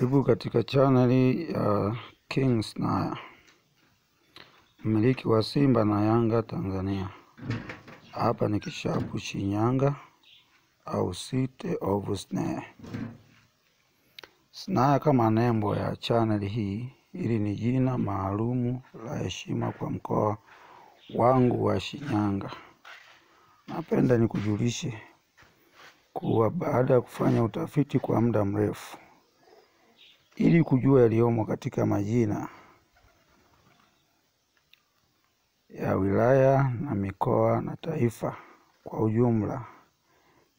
Karibu katika chaneli ya King Snaya, mmiliki wa Simba na Yanga Tanzania. Hapa ni kishapu Shinyanga au City of Snare. Snaya kama nembo ya chaneli hii, hili ni jina maalumu la heshima kwa mkoa wangu wa Shinyanga. Napenda nikujulishe kuwa baada ya kufanya utafiti kwa muda mrefu ili kujua yaliyomo katika majina ya wilaya na mikoa na taifa kwa ujumla,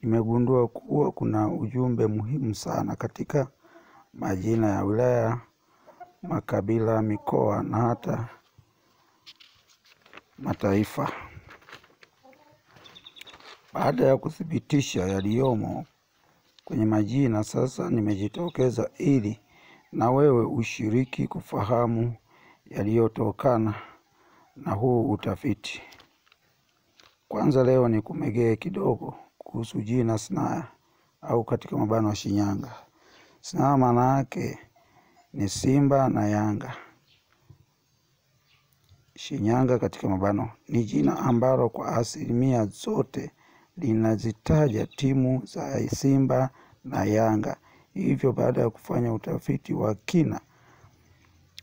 nimegundua kuwa kuna ujumbe muhimu sana katika majina ya wilaya, makabila, mikoa na hata mataifa. Baada ya kuthibitisha yaliyomo kwenye majina, sasa nimejitokeza ili na wewe ushiriki kufahamu yaliyotokana na huu utafiti. Kwanza leo ni kumegee kidogo kuhusu jina Snaya au katika mabano wa Shinyanga. Snaya maana yake ni Simba na Yanga. Shinyanga katika mabano ni jina ambalo kwa asilimia zote linazitaja timu za Simba na Yanga. Hivyo baada ya kufanya utafiti wa kina,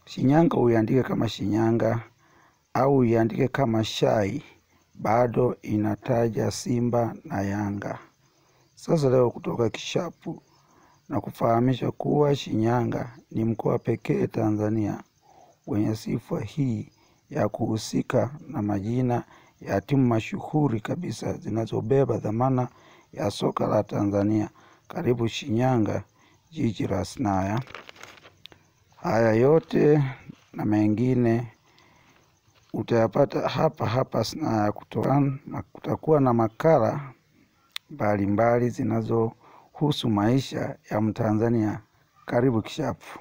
Shinyanga uiandike kama Shinyanga au uiandike kama Shai, bado inataja Simba na Yanga. Sasa leo kutoka kishapu na kufahamisha kuwa Shinyanga ni mkoa pekee Tanzania wenye sifa hii ya kuhusika na majina ya timu mashuhuri kabisa zinazobeba dhamana ya soka la Tanzania. Karibu Shinyanga, jiji la Snaya. Haya yote na mengine utayapata hapa Snaya. Kutakuwa na makala mbalimbali zinazohusu maisha ya Mtanzania. Karibu kishapu.